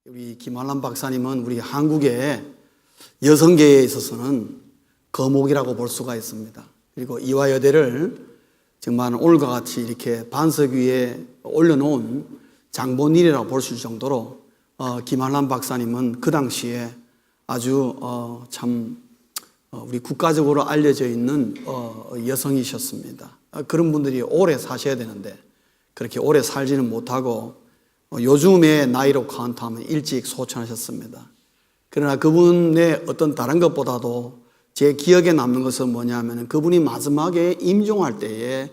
우리 김한란 박사님은 우리 한국의 여성계에 있어서는 거목이라고 볼 수가 있습니다. 그리고 이화여대를 정말 오늘과 같이 이렇게 반석 위에 올려놓은 장본인이라고 볼 수 있을 정도로 김한란 박사님은 그 당시에 아주 우리 국가적으로 알려져 있는 여성이셨습니다. 그런 분들이 오래 사셔야 되는데 그렇게 오래 살지는 못하고 요즘의 나이로 카운트하면 일찍 소천하셨습니다. 그러나 그분의 어떤 다른 것보다도 제 기억에 남는 것은 뭐냐면 그분이 마지막에 임종할 때에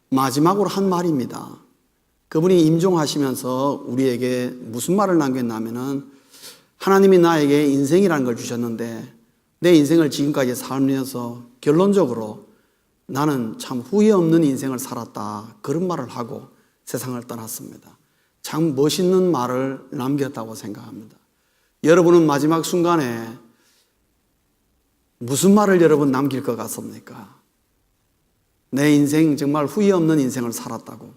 마지막으로 한 말입니다. 그분이 임종하시면서 우리에게 무슨 말을 남겼냐면은 하나님이 나에게 인생이라는 걸 주셨는데 내 인생을 지금까지 살면서 결론적으로 나는 참 후회 없는 인생을 살았다, 그런 말을 하고 세상을 떠났습니다. 참 멋있는 말을 남겼다고 생각합니다. 여러분은 마지막 순간에 무슨 말을 여러분 남길 것 같습니까? 내 인생 정말 후회 없는 인생을 살았다고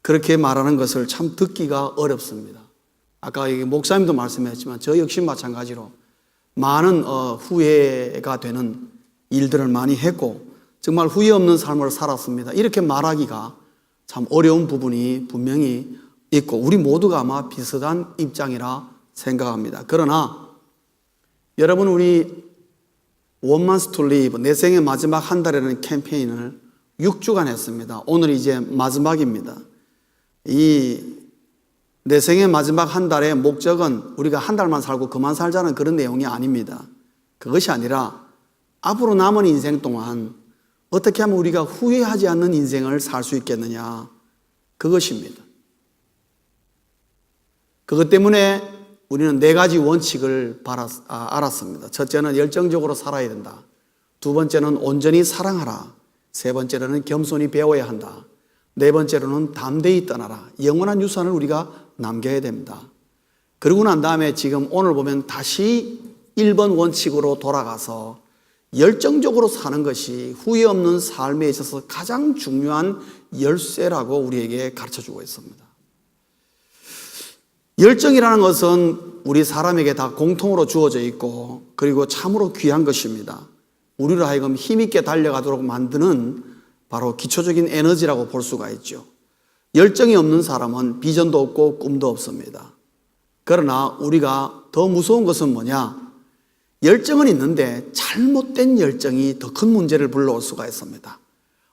그렇게 말하는 것을 참 듣기가 어렵습니다. 아까 목사님도 말씀하셨지만 저 역시 마찬가지로 많은 후회가 되는 일들을 많이 했고 정말 후회 없는 삶을 살았습니다. 이렇게 말하기가 참 어려운 부분이 분명히 있고 우리 모두가 아마 비슷한 입장이라 생각합니다. 그러나 여러분, 우리 One Month to Live, 내 생의 마지막 한 달이라는 캠페인을 6주간 했습니다. 오늘 이제 마지막입니다. 이 내 생의 마지막 한 달의 목적은 우리가 한 달만 살고 그만 살자는 그런 내용이 아닙니다. 그것이 아니라 앞으로 남은 인생 동안 어떻게 하면 우리가 후회하지 않는 인생을 살 수 있겠느냐, 그것입니다. 그것 때문에 우리는 4가지 원칙을 알았습니다. 첫째는 열정적으로 살아야 된다. 두 번째는 온전히 사랑하라. 세 번째로는 겸손히 배워야 한다. 네 번째로는 담대히 떠나라. 영원한 유산을 우리가 남겨야 됩니다. 그러고 난 다음에 지금 오늘 보면 다시 1번 원칙으로 돌아가서 열정적으로 사는 것이 후회 없는 삶에 있어서 가장 중요한 열쇠라고 우리에게 가르쳐주고 있습니다. 열정이라는 것은 우리 사람에게 다 공통으로 주어져 있고 그리고 참으로 귀한 것입니다. 우리로 하여금 힘있게 달려가도록 만드는 바로 기초적인 에너지라고 볼 수가 있죠. 열정이 없는 사람은 비전도 없고 꿈도 없습니다. 그러나 우리가 더 무서운 것은 뭐냐? 열정은 있는데 잘못된 열정이 더 큰 문제를 불러올 수가 있습니다.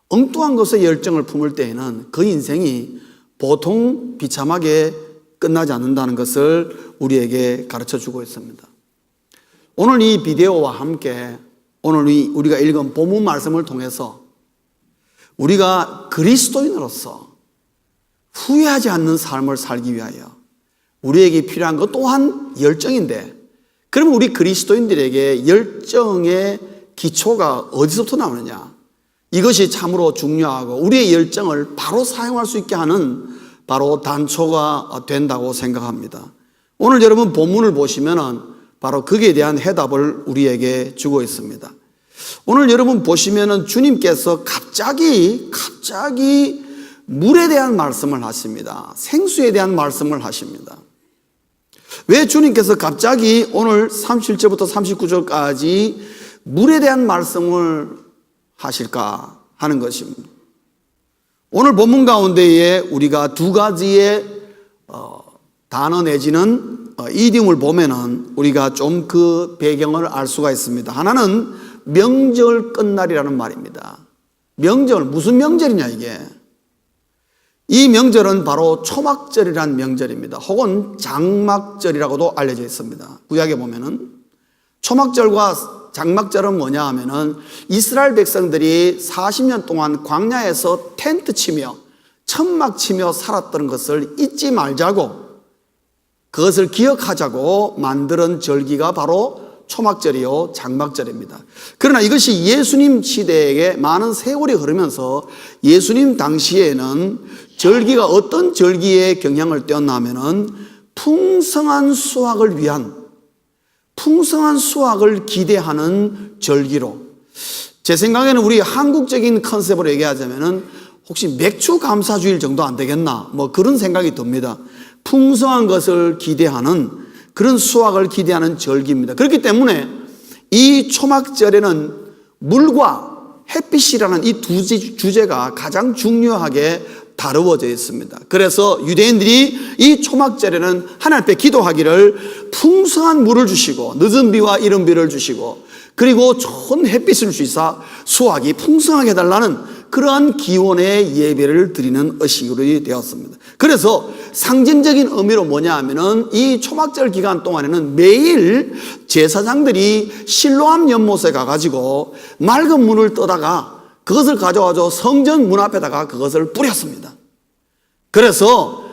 엉뚱한 것에 열정을 품을 때에는 그 인생이 보통 비참하게 끝나지 않는다는 것을 우리에게 가르쳐주고 있습니다. 오늘 이 비디오와 함께 오늘 우리가 읽은 본문 말씀을 통해서 우리가 그리스도인으로서 후회하지 않는 삶을 살기 위하여 우리에게 필요한 것 또한 열정인데, 그러면 우리 그리스도인들에게 열정의 기초가 어디서부터 나오느냐? 이것이 참으로 중요하고 우리의 열정을 바로 사용할 수 있게 하는 바로 단초가 된다고 생각합니다. 오늘 여러분 본문을 보시면은 바로 거기에 대한 해답을 우리에게 주고 있습니다. 오늘 여러분 보시면은 주님께서 갑자기 물에 대한 말씀을 하십니다. 생수에 대한 말씀을 하십니다. 왜 주님께서 갑자기 오늘 37절부터 39절까지 물에 대한 말씀을 하실까 하는 것입니다. 오늘 본문 가운데에 우리가 2가지의 단어 내지는 이디움을 보면은 우리가 좀 그 배경을 알 수가 있습니다. 하나는 명절 끝날이라는 말입니다. 명절, 무슨 명절이냐 이게? 이 명절은 바로 초막절이라는 명절입니다. 혹은 장막절이라고도 알려져 있습니다. 구약에 보면은 초막절과 장막절은 뭐냐 하면은 이스라엘 백성들이 40년 동안 광야에서 텐트 치며 천막 치며 살았던 것을 잊지 말자고, 그것을 기억하자고 만드는 절기가 바로 초막절이요 장막절입니다. 그러나 이것이 예수님 시대에 많은 세월이 흐르면서 예수님 당시에는 절기가 어떤 절기에 경향을 띄었냐면은 풍성한 수확을 위한, 풍성한 수확을 기대하는 절기로, 제 생각에는 우리 한국적인 컨셉으로 얘기하자면은 혹시 맥주 감사주일 정도 안 되겠나? 뭐 그런 생각이 듭니다. 풍성한 것을 기대하는 그런 수확을 기대하는 절기입니다. 그렇기 때문에 이 초막절에는 물과 햇빛이라는 이 두 주제가 가장 중요하게 다루어져 있습니다. 그래서 유대인들이 이 초막절에는 하나님 앞에 기도하기를 풍성한 물을 주시고 늦은 비와 이른 비를 주시고 그리고 좋은 햇빛을 주시사 수확이 풍성하게 해달라는 그러한 기원의 예배를 드리는 의식으로 되었습니다. 그래서 상징적인 의미로 뭐냐 하면은 이 초막절 기간 동안에는 매일 제사장들이 실로암 연못에 가가지고 맑은 물을 떠다가 그것을 가져와서 성전 문 앞에다가 그것을 뿌렸습니다. 그래서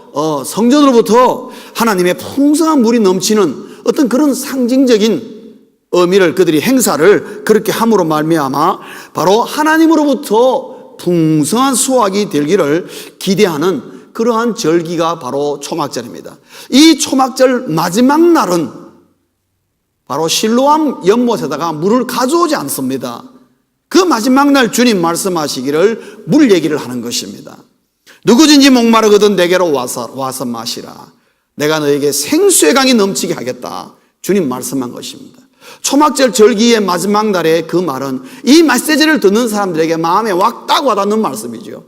성전으로부터 하나님의 풍성한 물이 넘치는 어떤 그런 상징적인 의미를 그들이 행사를 그렇게 함으로 말미암아 바로 하나님으로부터 풍성한 수확이 되기를 기대하는 그러한 절기가 바로 초막절입니다. 이 초막절 마지막 날은 바로 실로암 연못에다가 물을 가져오지 않습니다. 그 마지막 날 주님 말씀하시기를 물 얘기를 하는 것입니다. 누구든지 목마르거든 내게로 와서 마시라. 내가 너에게 생수의 강이 넘치게 하겠다. 주님 말씀한 것입니다. 초막절 절기의 마지막 날의 그 말은 이 메시지를 듣는 사람들에게 마음에 딱 와닿는 말씀이죠.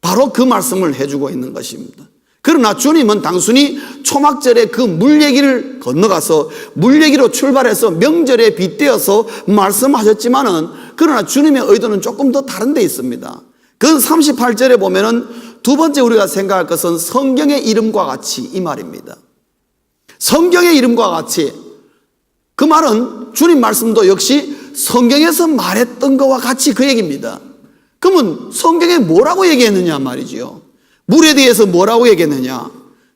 바로 그 말씀을 해주고 있는 것입니다. 그러나 주님은 단순히 초막절의 그 물 얘기를 건너가서 물 얘기로 출발해서 명절에 빗대어서 말씀하셨지만은 그러나 주님의 의도는 조금 더 다른 데 있습니다. 그 38절에 보면은 두 번째 우리가 생각할 것은 성경의 이름과 같이 이 말입니다. 성경의 이름과 같이 그 말은 주님 말씀도 역시 성경에서 말했던 것과 같이 그 얘기입니다. 그러면 성경에 뭐라고 얘기했느냐 말이지요. 물에 대해서 뭐라고 얘기했느냐.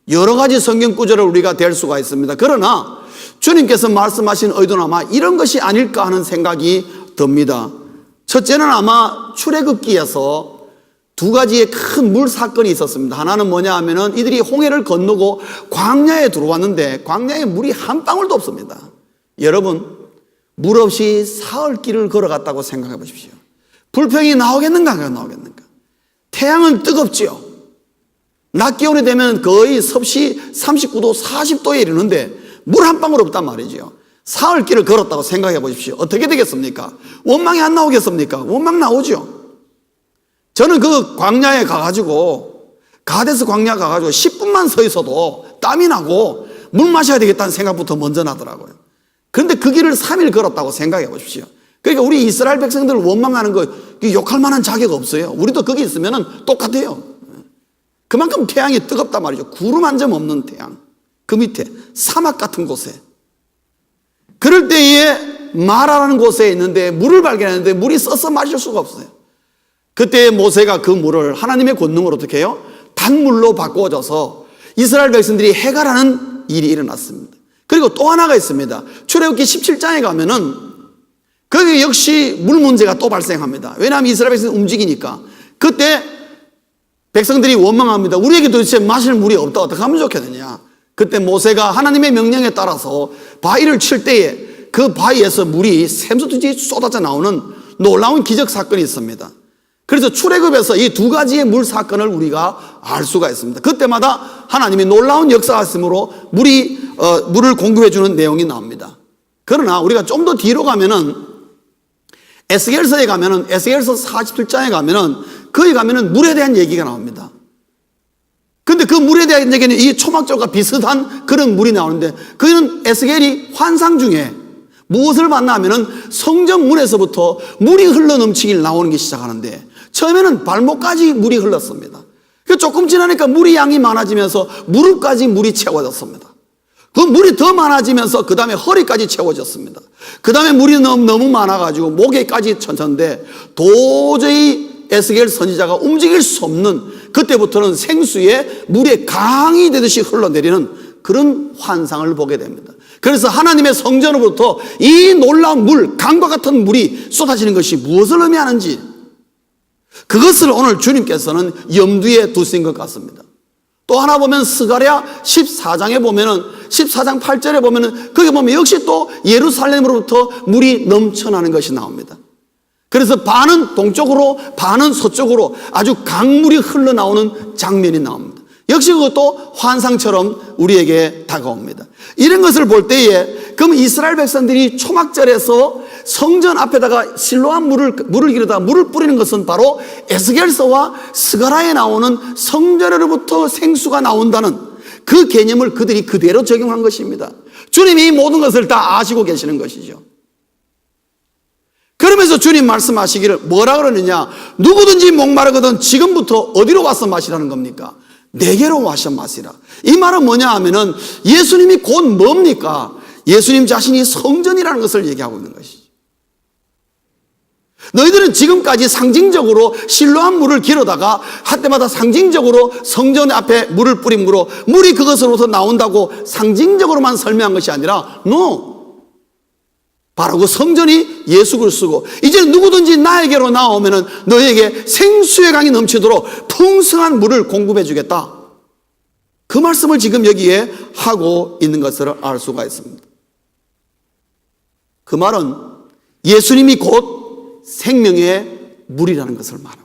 여러 가지 성경 구절을 우리가 댈 수가 있습니다. 그러나 주님께서 말씀하신 의도는 아마 이런 것이 아닐까 하는 생각이 듭니다. 첫째는 아마 출애굽기에서 두 가지의 큰 물 사건이 있었습니다. 하나는 뭐냐 하면은 이들이 홍해를 건너고 광야에 들어왔는데 광야에 물이 한 방울도 없습니다. 여러분, 물 없이 사흘 길을 걸어갔다고 생각해 보십시오. 불평이 나오겠는가 안 나오겠는가? 태양은 뜨겁지요. 낮 기온이 되면 거의 섭씨 39도 40도에 이르는데 물 한 방울 없단 말이죠. 사흘 길을 걸었다고 생각해 보십시오. 어떻게 되겠습니까? 원망이 안 나오겠습니까? 원망 나오죠. 저는 그 광야에 가가지고 가데스 광야 가가지고 10분만 서 있어도 땀이 나고 물 마셔야 되겠다는 생각부터 먼저 나더라고요. 그런데 그 길을 3일 걸었다고 생각해 보십시오. 그러니까 우리 이스라엘 백성들 원망하는 거 욕할 만한 자격 없어요. 우리도 거기 있으면 똑같아요. 그만큼 태양이 뜨겁단 말이죠. 구름 한 점 없는 태양. 그 밑에 사막 같은 곳에. 그럴 때에 마라라는 곳에 있는데 물을 발견했는데 물이 써서 마실 수가 없어요. 그때 모세가 그 물을 하나님의 권능으로 어떻게 해요? 단물로 바꿔줘서 이스라엘 백성들이 해가라는 일이 일어났습니다. 그리고 또 하나가 있습니다. 출애굽기 17장에 가면은 거기 역시 물 문제가 또 발생합니다. 왜냐하면 이스라엘 백성이 움직이니까. 그때 백성들이 원망합니다. 우리에게 도대체 마실 물이 없다. 어떻게 하면 좋겠느냐. 그때 모세가 하나님의 명령에 따라서 바위를 칠 때에 그 바위에서 물이 샘솟듯이 쏟아져 나오는 놀라운 기적 사건이 있습니다. 그래서 출애굽에서 이 두 가지의 물 사건을 우리가 알 수가 있습니다. 그때마다 하나님이 놀라운 역사하심으로 물을 공급해 주는 내용이 나옵니다. 그러나 우리가 좀 더 뒤로 가면은 에스겔서에 가면은 에스겔서 47장에 가면은 거기 가면은 물에 대한 얘기가 나옵니다. 근데 그 물에 대한 얘기는 이 초막절과 비슷한 그런 물이 나오는데 그는 에스겔이 환상 중에 무엇을 봤나 하면은 성전 문에서부터 물이 흘러 넘치길 나오는 게 시작하는데 처음에는 발목까지 물이 흘렀습니다. 조금 지나니까 물이 양이 많아지면서 무릎까지 물이 채워졌습니다. 그 물이 더 많아지면서 그 다음에 허리까지 채워졌습니다. 그 다음에 물이 너무 많아가지고 목에까지 천천데 도저히 에스겔 선지자가 움직일 수 없는 그때부터는 생수에 물에 강이 되듯이 흘러내리는 그런 환상을 보게 됩니다. 그래서 하나님의 성전으로부터 이 놀라운 물, 강과 같은 물이 쏟아지는 것이 무엇을 의미하는지 그것을 오늘 주님께서는 염두에 두신 것 같습니다. 또 하나 보면 스가랴 14장에 보면은 14장 8절에 보면은 거기 보면 역시 또 예루살렘으로부터 물이 넘쳐나는 것이 나옵니다. 그래서 반은 동쪽으로 반은 서쪽으로 아주 강물이 흘러나오는 장면이 나옵니다. 역시 그것도 환상처럼 우리에게 다가옵니다. 이런 것을 볼 때에 그럼 이스라엘 백성들이 초막절에서 성전 앞에다가 실로암 물을 기르다가 물을 뿌리는 것은 바로 에스겔서와 스가랴에 나오는 성전으로부터 생수가 나온다는 그 개념을 그들이 그대로 적용한 것입니다. 주님이 이 모든 것을 다 아시고 계시는 것이죠. 그러면서 주님 말씀하시기를 뭐라 그러느냐? 누구든지 목마르거든 지금부터 어디로 와서 마시라는 겁니까? 내게로 와서 마시라. 이 말은 뭐냐 하면은 예수님이 곧 뭡니까? 예수님 자신이 성전이라는 것을 얘기하고 있는 것이죠. 너희들은 지금까지 상징적으로 실로암 물을 기르다가 할 때마다 상징적으로 성전 앞에 물을 뿌림으로 물이 그것으로부터 나온다고 상징적으로만 설명한 것이 아니라 no. 바로 그 성전이 예수 그리스도고 이제 누구든지 나에게로 나오면은 너희에게 생수의 강이 넘치도록 풍성한 물을 공급해 주겠다. 그 말씀을 지금 여기에 하고 있는 것을 알 수가 있습니다. 그 말은 예수님이 곧 생명의 물이라는 것을 말합니다.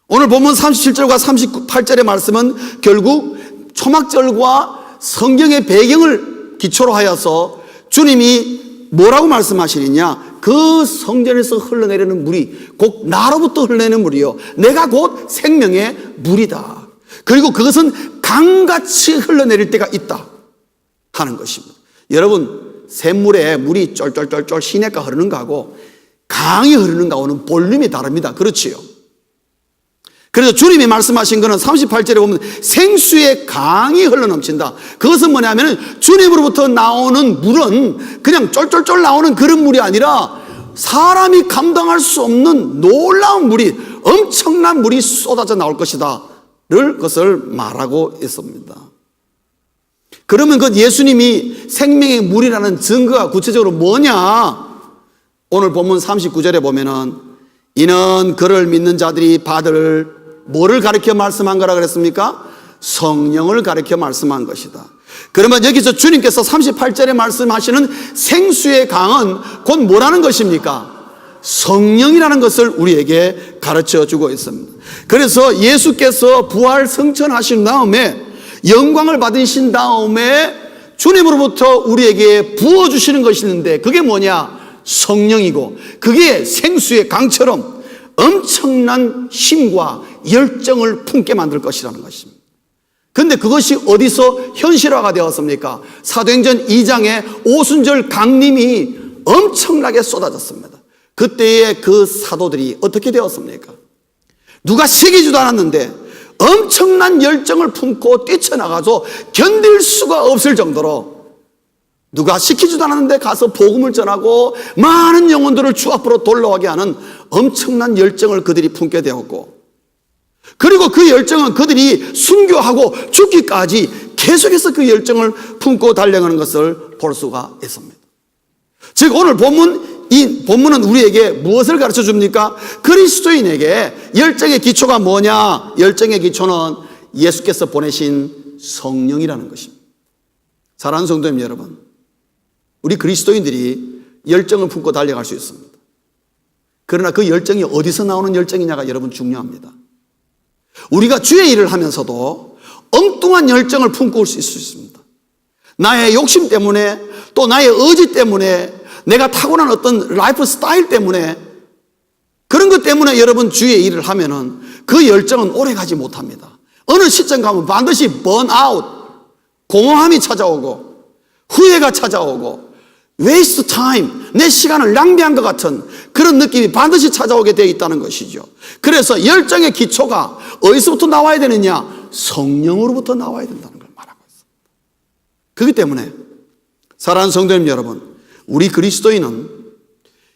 오늘 본문 37절과 38절의 말씀은 결국 초막절과 성경의 배경을 기초로 하여서 주님이 뭐라고 말씀하시느냐? 그 성전에서 흘러내리는 물이 곧 나로부터 흘러내리는 물이요 내가 곧 생명의 물이다. 그리고 그것은 강같이 흘러내릴 때가 있다 하는 것입니다. 여러분, 샘물에 물이 쫄쫄쫄쫄 시내가 흐르는 거하고 강이 흐르는 거하고는 볼륨이 다릅니다. 그렇지요? 그래서 주님이 말씀하신 것은 38절에 보면 생수의 강이 흘러넘친다. 그것은 뭐냐면 주님으로부터 나오는 물은 그냥 쫄쫄쫄 나오는 그런 물이 아니라 사람이 감당할 수 없는 놀라운 물이, 엄청난 물이 쏟아져 나올 것이다 를 것을 말하고 있습니다. 그러면 그 예수님이 생명의 물이라는 증거가 구체적으로 뭐냐? 오늘 본문 39절에 보면은 이는 그를 믿는 자들이 받을 뭐를 가르쳐 말씀한 거라 그랬습니까? 성령을 가르쳐 말씀한 것이다. 그러면 여기서 주님께서 38절에 말씀하시는 생수의 강은 곧 뭐라는 것입니까? 성령이라는 것을 우리에게 가르쳐 주고 있습니다. 그래서 예수께서 부활 승천하신 다음에 영광을 받으신 다음에 주님으로부터 우리에게 부어주시는 것이 있는데 그게 뭐냐? 성령이고 그게 생수의 강처럼 엄청난 힘과 열정을 품게 만들 것이라는 것입니다. 그런데 그것이 어디서 현실화가 되었습니까? 사도행전 2장에 오순절 강림이 엄청나게 쏟아졌습니다. 그때의 그 사도들이 어떻게 되었습니까? 누가 시키지도 않았는데 엄청난 열정을 품고 뛰쳐나가서 견딜 수가 없을 정도로 누가 시키지도 않았는데 가서 복음을 전하고 많은 영혼들을 주 앞으로 돌아오게 하는 엄청난 열정을 그들이 품게 되었고 그리고 그 열정은 그들이 순교하고 죽기까지 계속해서 그 열정을 품고 달려가는 것을 볼 수가 있습니다. 즉 오늘 이 본문은 우리에게 무엇을 가르쳐 줍니까? 그리스도인에게 열정의 기초가 뭐냐? 열정의 기초는 예수께서 보내신 성령이라는 것입니다. 사랑하는 성도님 여러분, 우리 그리스도인들이 열정을 품고 달려갈 수 있습니다. 그러나 그 열정이 어디서 나오는 열정이냐가 여러분 중요합니다. 우리가 주의 일을 하면서도 엉뚱한 열정을 품고 올 수 있습니다. 나의 욕심 때문에 또 나의 의지 때문에 내가 타고난 어떤 라이프 스타일 때문에 그런 것 때문에 여러분 주의 일을 하면은 그 열정은 오래 가지 못합니다. 어느 시점 가면 반드시 번아웃, 공허함이 찾아오고 후회가 찾아오고 waste time, 내 시간을 낭비한 것 같은 그런 느낌이 반드시 찾아오게 되어 있다는 것이죠. 그래서 열정의 기초가 어디서부터 나와야 되느냐? 성령으로부터 나와야 된다는 걸 말하고 있습니다. 그렇기 때문에 사랑하는 성도님 여러분, 우리 그리스도인은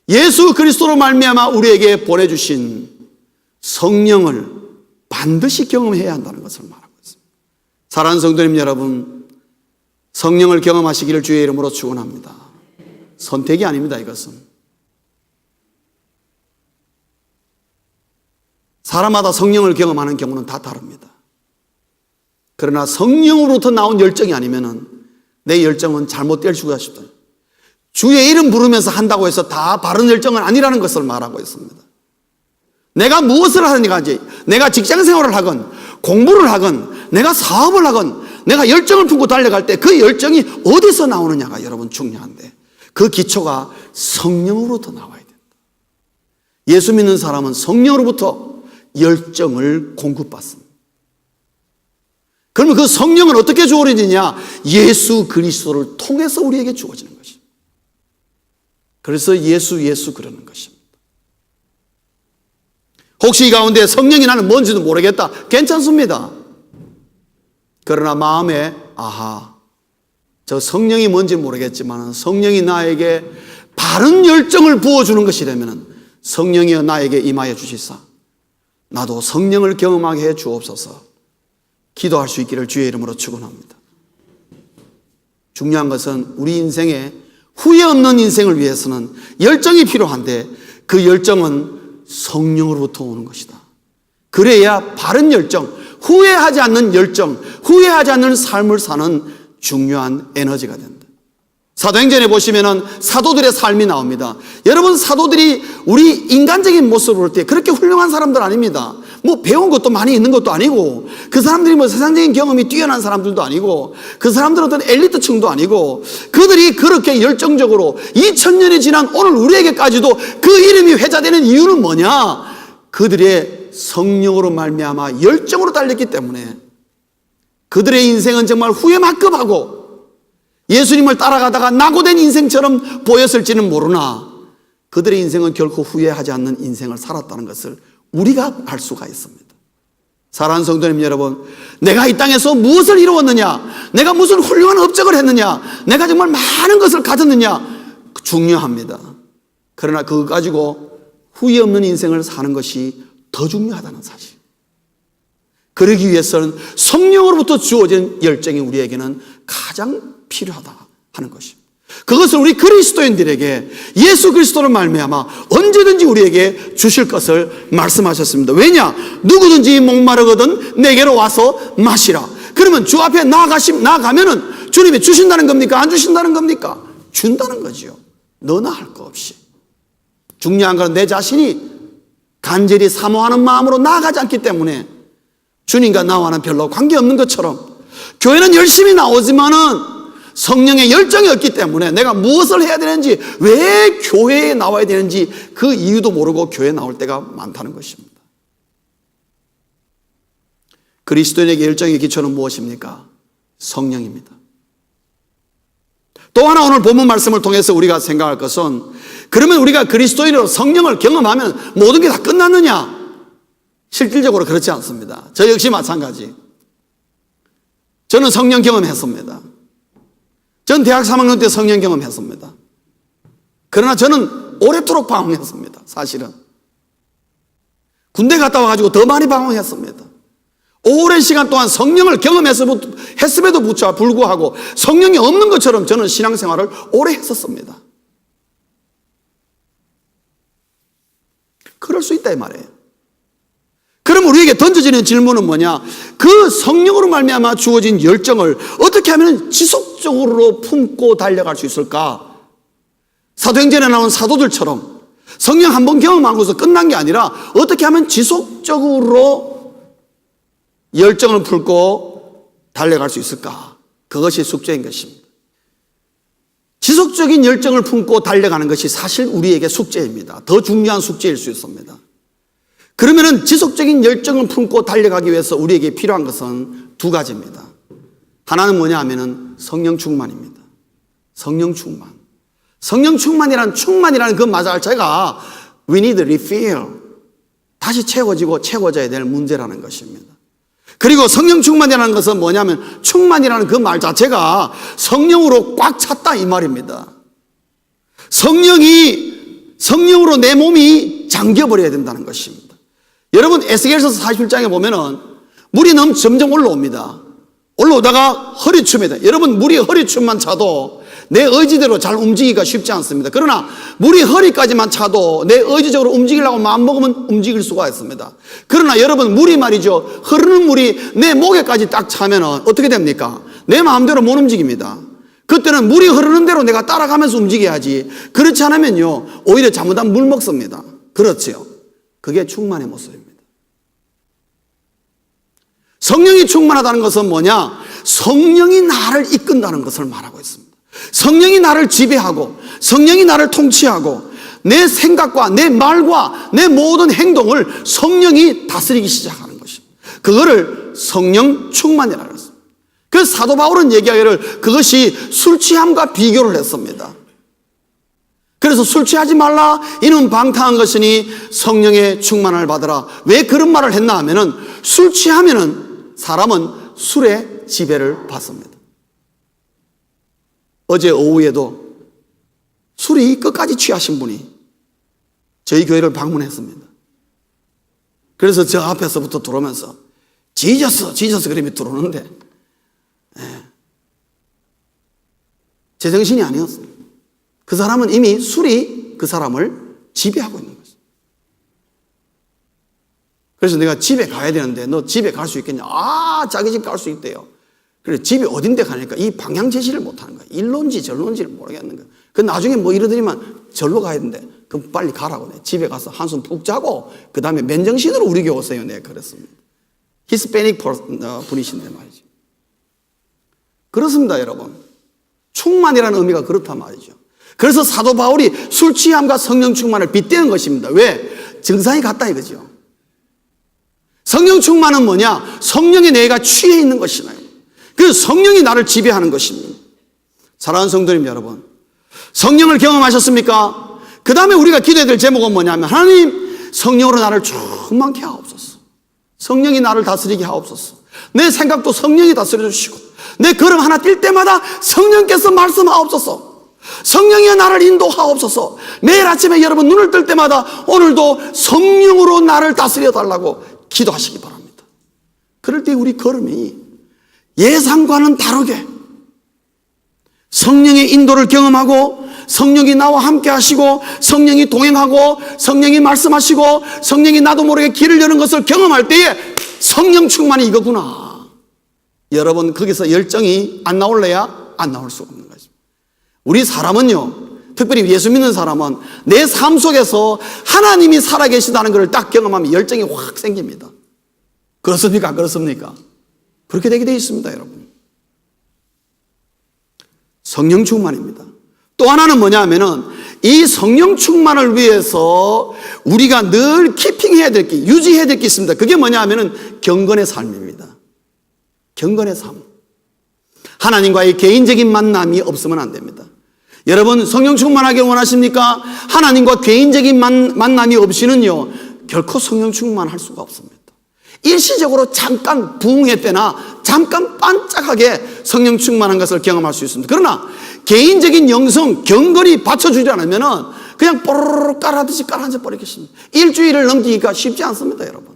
예수 그리스도로 말미암아 우리에게 보내주신 성령을 반드시 경험해야 한다는 것을 말하고 있습니다. 사랑하는 성도님 여러분, 성령을 경험하시기를 주의 이름으로 축원합니다. 선택이 아닙니다. 이것은 사람마다 성령을 경험하는 경우는 다 다릅니다. 그러나 성령으로부터 나온 열정이 아니면은 내 열정은 잘못될 수가 있습니다. 주의 이름 부르면서 한다고 해서 다 바른 열정은 아니라는 것을 말하고 있습니다. 내가 무엇을 하느냐가 이제 내가 직장 생활을 하건 공부를 하건 내가 사업을 하건 내가 열정을 품고 달려갈 때 그 열정이 어디서 나오느냐가 여러분 중요한데 그 기초가 성령으로부터 나와야 된다. 예수 믿는 사람은 성령으로부터 열정을 공급받습니다. 그러면 그 성령은 어떻게 주어지느냐? 예수 그리스도를 통해서 우리에게 주어지는 것입니다. 그래서 예수 그러는 것입니다. 혹시 이 가운데 성령이 나는 뭔지도 모르겠다. 괜찮습니다. 그러나 마음에 저 성령이 뭔지 모르겠지만 성령이 나에게 바른 열정을 부어주는 것이라면 성령이여 나에게 임하여 주시사 나도 성령을 경험하게 해 주옵소서. 기도할 수 있기를 주의 이름으로 축원합니다. 중요한 것은 우리 인생에 후회 없는 인생을 위해서는 열정이 필요한데 그 열정은 성령으로부터 오는 것이다. 그래야 바른 열정, 후회하지 않는 열정, 후회하지 않는 삶을 사는 중요한 에너지가 된다. 사도행전에 보시면은 사도들의 삶이 나옵니다. 여러분, 사도들이 우리 인간적인 모습을 볼 때 그렇게 훌륭한 사람들 아닙니다. 뭐 배운 것도 많이 있는 것도 아니고 그 사람들이 뭐 세상적인 경험이 뛰어난 사람들도 아니고 그 사람들은 어떤 엘리트층도 아니고 그들이 그렇게 열정적으로 2000년이 지난 오늘 우리에게까지도 그 이름이 회자되는 이유는 뭐냐? 그들의 성령으로 말미암아 열정으로 달렸기 때문에 그들의 인생은 정말 후회만급하고 예수님을 따라가다가 낙오된 인생처럼 보였을지는 모르나 그들의 인생은 결코 후회하지 않는 인생을 살았다는 것을 우리가 알 수가 있습니다. 사랑하는 성도님 여러분, 내가 이 땅에서 무엇을 이루었느냐, 내가 무슨 훌륭한 업적을 했느냐, 내가 정말 많은 것을 가졌느냐 중요합니다. 그러나 그거 가지고 후회 없는 인생을 사는 것이 더 중요하다는 사실. 그러기 위해서는 성령으로부터 주어진 열정이 우리에게는 가장 필요하다 하는 것입니다. 그것을 우리 그리스도인들에게 예수 그리스도를 말미암아 언제든지 우리에게 주실 것을 말씀하셨습니다. 왜냐? 누구든지 목마르거든 내게로 와서 마시라. 그러면 주 앞에 나아가면은 주님이 주신다는 겁니까? 안 주신다는 겁니까? 준다는 거지요. 너나 할 거 없이. 중요한 건 내 자신이 간절히 사모하는 마음으로 나아가지 않기 때문에 주님과 나와는 별로 관계없는 것처럼 교회는 열심히 나오지만은 성령의 열정이 없기 때문에 내가 무엇을 해야 되는지, 왜 교회에 나와야 되는지 그 이유도 모르고 교회에 나올 때가 많다는 것입니다. 그리스도인에게 열정의 기초는 무엇입니까? 성령입니다. 또 하나 오늘 본문 말씀을 통해서 우리가 생각할 것은, 그러면 우리가 그리스도인으로 성령을 경험하면 모든 게 다 끝났느냐? 실질적으로 그렇지 않습니다. 저 역시 마찬가지. 저는 성령 경험했습니다. 전 대학 3학년 때 성령 경험했습니다. 그러나 저는 오래도록 방황했습니다. 사실은 군대 갔다 와가지고 더 많이 방황했습니다. 오랜 시간 동안 성령을 경험했음에도 불구하고 성령이 없는 것처럼 저는 신앙생활을 오래 했었습니다. 그럴 수 있다 이 말이에요. 그럼 우리에게 던져지는 질문은 뭐냐? 그 성령으로 말미암아 주어진 열정을 어떻게 하면 지속적으로 품고 달려갈 수 있을까? 사도행전에 나온 사도들처럼 성령 한 번 경험하고서 끝난 게 아니라 어떻게 하면 지속적으로 열정을 품고 달려갈 수 있을까? 그것이 숙제인 것입니다. 지속적인 열정을 품고 달려가는 것이 사실 우리에게 숙제입니다. 더 중요한 숙제일 수 있습니다. 그러면은 지속적인 열정을 품고 달려가기 위해서 우리에게 필요한 것은 두 가지입니다. 하나는 뭐냐 하면은 성령 충만입니다. 성령 충만. 성령 충만이라는 그 말 자체가 we need refill. 다시 채워져야 될 문제라는 것입니다. 그리고 성령 충만이라는 것은 뭐냐면 충만이라는 그 말 자체가 성령으로 꽉 찼다 이 말입니다. 성령으로 내 몸이 잠겨버려야 된다는 것입니다. 여러분 에스겔서 47장에 보면은 물이 점점 올라옵니다. 올라오다가 허리춤이다. 여러분 물이 허리춤만 차도 내 의지대로 잘 움직이기가 쉽지 않습니다. 그러나 물이 허리까지만 차도 내 의지적으로 움직이려고 마음먹으면 움직일 수가 있습니다. 그러나 여러분 물이 말이죠. 흐르는 물이 내 목에까지 딱 차면은 어떻게 됩니까? 내 마음대로 못 움직입니다. 그때는 물이 흐르는 대로 내가 따라가면서 움직여야지. 그렇지 않으면요 오히려 잘못하면 물 먹습니다. 그렇지요. 그게 충만의 모습입니다. 성령이 충만하다는 것은 뭐냐? 성령이 나를 이끈다는 것을 말하고 있습니다. 성령이 나를 지배하고 성령이 나를 통치하고 내 생각과 내 말과 내 모든 행동을 성령이 다스리기 시작하는 것입니다. 그거를 성령 충만이라고 했습니다. 그래서 사도 바울은 얘기하기를 그것이 술 취함과 비교를 했습니다. 그래서 술 취하지 말라, 이는 방탕한 것이니 성령의 충만을 받으라. 왜 그런 말을 했나 하면은 술 취하면은 사람은 술의 지배를 받습니다. 어제 오후에도 술이 끝까지 취하신 분이 저희 교회를 방문했습니다. 그래서 저 앞에서부터 들어오면서 지저스 그림이 들어오는데 제 정신이 아니었어요. 그 사람은 이미 술이 그 사람을 지배하고 있는 거죠. 그래서 내가 집에 가야 되는데 너 집에 갈 수 있겠냐? 자기 집 갈 수 있대요. 그래 집이 어딘데 가니까 이 방향 제시를 못하는 거야. 일론지 절론지를 모르겠는 거야. 그 나중에 뭐 이러더니만 절로 가야 되는데 그럼 빨리 가라고. 내 집에 가서 한숨 푹 자고 그 다음에 맨정신으로 우리 교회 오세요. 내가 그랬습니다. 히스패닉 분이신데 말이죠. 그렇습니다, 여러분. 충만이라는 의미가 그렇단 말이죠. 그래서 사도 바울이 술 취함과 성령 충만을 빗대는 것입니다. 왜? 증상이 같다 이거죠. 성령 충만은 뭐냐? 성령의 내가 취해 있는 것이나요. 그래서 성령이 나를 지배하는 것입니다. 사랑하는 성도님 여러분, 성령을 경험하셨습니까? 그 다음에 우리가 기도해야 될 제목은 뭐냐면 하나님 성령으로 나를 충만케 하옵소서. 성령이 나를 다스리게 하옵소서. 내 생각도 성령이 다스려 주시고 내 걸음 하나 뛸 때마다 성령께서 말씀하옵소서. 성령이 나를 인도하옵소서. 매일 아침에 여러분 눈을 뜰 때마다 오늘도 성령으로 나를 다스려 달라고 기도하시기 바랍니다. 그럴 때 우리 걸음이 예상과는 다르게 성령의 인도를 경험하고 성령이 나와 함께 하시고 성령이 동행하고 성령이 말씀하시고 성령이 나도 모르게 길을 여는 것을 경험할 때에 성령 충만이 이거구나. 여러분 거기서 열정이 안 나올래야 안 나올 수가 없는 거죠. 우리 사람은요, 특별히 예수 믿는 사람은 내 삶 속에서 하나님이 살아계시다는 것을 딱 경험하면 열정이 확 생깁니다. 그렇습니까? 안 그렇습니까? 그렇게 되게 되어 있습니다, 여러분. 성령 충만입니다. 또 하나는 뭐냐 하면은 이 성령 충만을 위해서 우리가 늘 키핑해야 될 게, 유지해야 될 게 있습니다. 그게 뭐냐 하면은 경건의 삶입니다. 경건의 삶. 하나님과의 개인적인 만남이 없으면 안 됩니다. 여러분 성령 충만하게 원하십니까? 하나님과 개인적인 만남이 없이는요 결코 성령 충만할 수가 없습니다. 일시적으로 잠깐 부흥회 때나 잠깐 반짝하게 성령 충만한 것을 경험할 수 있습니다. 그러나 개인적인 영성, 경건이 받쳐주지 않으면 그냥 뽀로로 깔아듯이 깔아앉아 버리겠습니다. 일주일을 넘기기가 쉽지 않습니다, 여러분.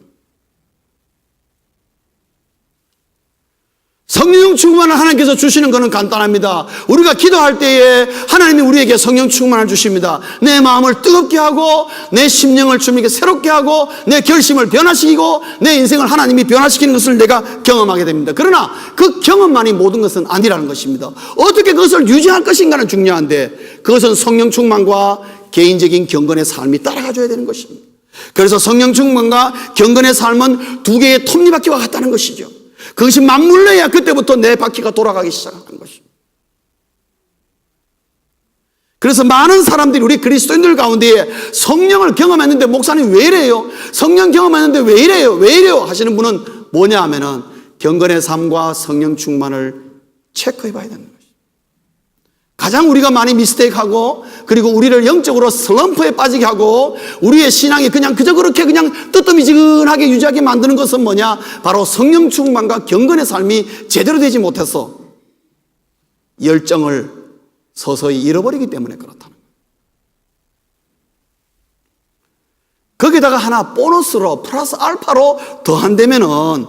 성령 충만을 하나님께서 주시는 것은 간단합니다. 우리가 기도할 때에 하나님이 우리에게 성령 충만을 주십니다. 내 마음을 뜨겁게 하고 내 심령을 주님께 새롭게 하고 내 결심을 변화시키고 내 인생을 하나님이 변화시키는 것을 내가 경험하게 됩니다. 그러나 그 경험만이 모든 것은 아니라는 것입니다. 어떻게 그것을 유지할 것인가는 중요한데 그것은 성령 충만과 개인적인 경건의 삶이 따라가줘야 되는 것입니다. 그래서 성령 충만과 경건의 삶은 두 개의 톱니바퀴와 같다는 것이죠. 그것이 맞물려야 그때부터 내 바퀴가 돌아가기 시작하는 것입니다. 그래서 많은 사람들이 우리 그리스도인들 가운데에 성령을 경험했는데 목사님 왜 이래요? 성령 경험했는데 왜 이래요? 왜 이래요? 하시는 분은 뭐냐 하면은 경건의 삶과 성령 충만을 체크해 봐야 되는 것입니다. 가장 우리가 많이 미스테이크하고 그리고 우리를 영적으로 슬럼프에 빠지게 하고 우리의 신앙이 그냥 그저 그렇게 그냥 뜨뜻미지근하게 유지하게 만드는 것은 뭐냐? 바로 성령 충만과 경건의 삶이 제대로 되지 못해서 열정을 서서히 잃어버리기 때문에 그렇다는 거예요. 거기다가 하나 보너스로 플러스 알파로 더한다면은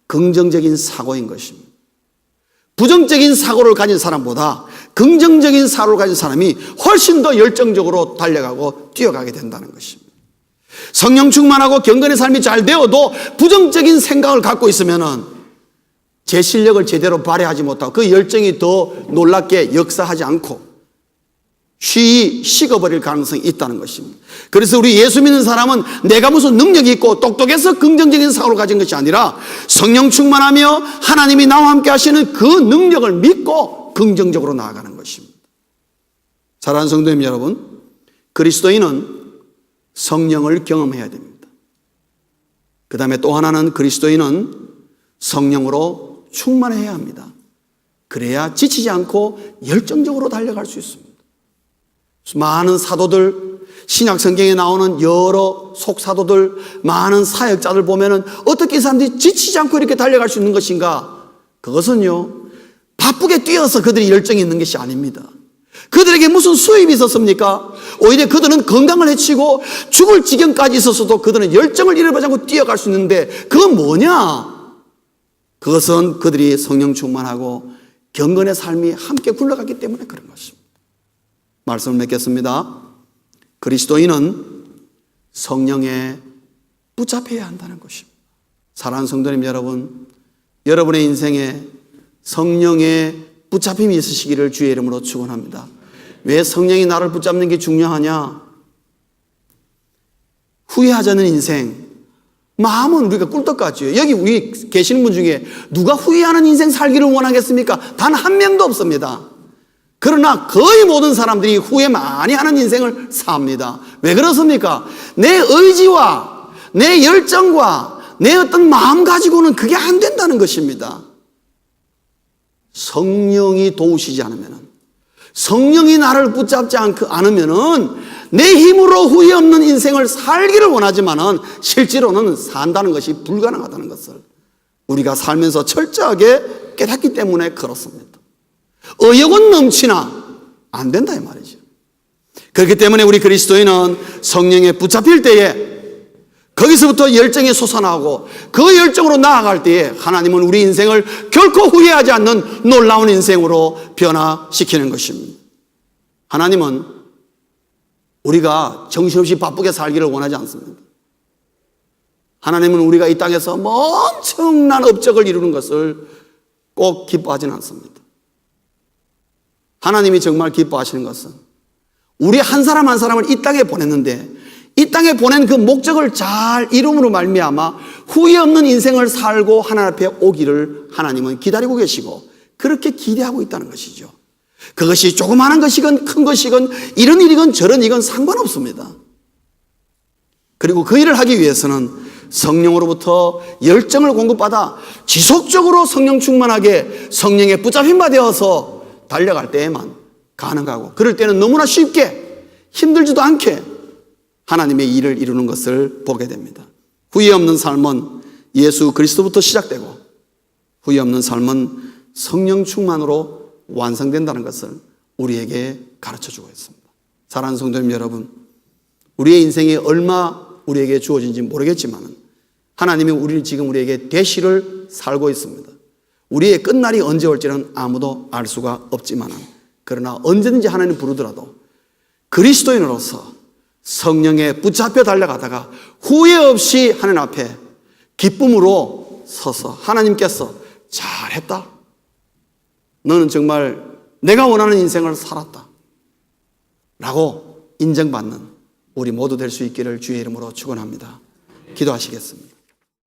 긍정적인 사고인 것입니다. 부정적인 사고를 가진 사람보다 긍정적인 사고를 가진 사람이 훨씬 더 열정적으로 달려가고 뛰어가게 된다는 것입니다. 성령 충만하고 경건의 삶이 잘 되어도 부정적인 생각을 갖고 있으면은 제 실력을 제대로 발휘하지 못하고 그 열정이 더 놀랍게 역사하지 않고 쉬이 식어버릴 가능성이 있다는 것입니다. 그래서 우리 예수 믿는 사람은 내가 무슨 능력이 있고 똑똑해서 긍정적인 사고를 가진 것이 아니라 성령 충만하며 하나님이 나와 함께 하시는 그 능력을 믿고 긍정적으로 나아가는 것입니다. 사랑하는 성도님 여러분, 그리스도인은 성령을 경험해야 됩니다. 그 다음에 또 하나는 그리스도인은 성령으로 충만해야 합니다. 그래야 지치지 않고 열정적으로 달려갈 수 있습니다. 많은 사도들, 신약 성경에 나오는 여러 속사도들, 많은 사역자들 보면은 어떻게 이 사람들이 지치지 않고 이렇게 달려갈 수 있는 것인가? 그것은요, 바쁘게 뛰어서 그들이 열정이 있는 것이 아닙니다. 그들에게 무슨 수입이 있었습니까? 오히려 그들은 건강을 해치고 죽을 지경까지 있었어도 그들은 열정을 잃어버리지 않고 뛰어갈 수 있는데 그건 뭐냐? 그것은 그들이 성령 충만하고 경건의 삶이 함께 굴러갔기 때문에 그런 것입니다. 말씀을 맺겠습니다. 그리스도인은 성령에 붙잡혀야 한다는 것입니다. 사랑하는 성도님 여러분, 여러분의 인생에 성령에 붙잡힘이 있으시기를 주의 이름으로 축원합니다. 왜 성령이 나를 붙잡는 게 중요하냐? 후회하지 않는 인생, 마음은 우리가 꿀떡같죠. 여기 우리 계시는 분 중에 누가 후회하는 인생 살기를 원하겠습니까? 단 한 명도 없습니다. 그러나 거의 모든 사람들이 후회 많이 하는 인생을 삽니다. 왜 그렇습니까? 내 의지와 내 열정과 내 어떤 마음 가지고는 그게 안 된다는 것입니다. 성령이 도우시지 않으면, 성령이 나를 붙잡지 않으면은 내 힘으로 후회 없는 인생을 살기를 원하지만은 실제로는 산다는 것이 불가능하다는 것을 우리가 살면서 철저하게 깨닫기 때문에 그렇습니다. 의욕은 넘치나 안 된다 이 말이죠. 그렇기 때문에 우리 그리스도인은 성령에 붙잡힐 때에 거기서부터 열정이 솟아나고 그 열정으로 나아갈 때에 하나님은 우리 인생을 결코 후회하지 않는 놀라운 인생으로 변화시키는 것입니다. 하나님은 우리가 정신없이 바쁘게 살기를 원하지 않습니다. 하나님은 우리가 이 땅에서 엄청난 업적을 이루는 것을 꼭 기뻐하지는 않습니다. 하나님이 정말 기뻐하시는 것은 우리 한 사람 한 사람을 이 땅에 보냈는데 이 땅에 보낸 그 목적을 잘 이룸으로 말미암아 후회 없는 인생을 살고 하나님 앞에 오기를 하나님은 기다리고 계시고 그렇게 기대하고 있다는 것이죠. 그것이 조그마한 것이건 큰 것이건 이런 일이건 저런 일이건 상관없습니다. 그리고 그 일을 하기 위해서는 성령으로부터 열정을 공급받아 지속적으로 성령 충만하게 성령에 붙잡힌 바 되어서 달려갈 때에만 가능하고 그럴 때는 너무나 쉽게 힘들지도 않게 하나님의 일을 이루는 것을 보게 됩니다. 후회 없는 삶은 예수 그리스도부터 시작되고 후회 없는 삶은 성령 충만으로 완성된다는 것을 우리에게 가르쳐주고 있습니다. 사랑하는 성도님 여러분, 우리의 인생이 얼마 우리에게 주어진지 모르겠지만 하나님이 우리를 지금 우리에게 대시를 살고 있습니다. 우리의 끝날이 언제 올지는 아무도 알 수가 없지만 그러나 언제든지 하나님 부르더라도 그리스도인으로서 성령에 붙잡혀 달려가다가 후회 없이 하나님 앞에 기쁨으로 서서 하나님께서 잘했다. 너는 정말 내가 원하는 인생을 살았다. 라고 인정받는 우리 모두 될 수 있기를 주의 이름으로 축원합니다. 기도하시겠습니다.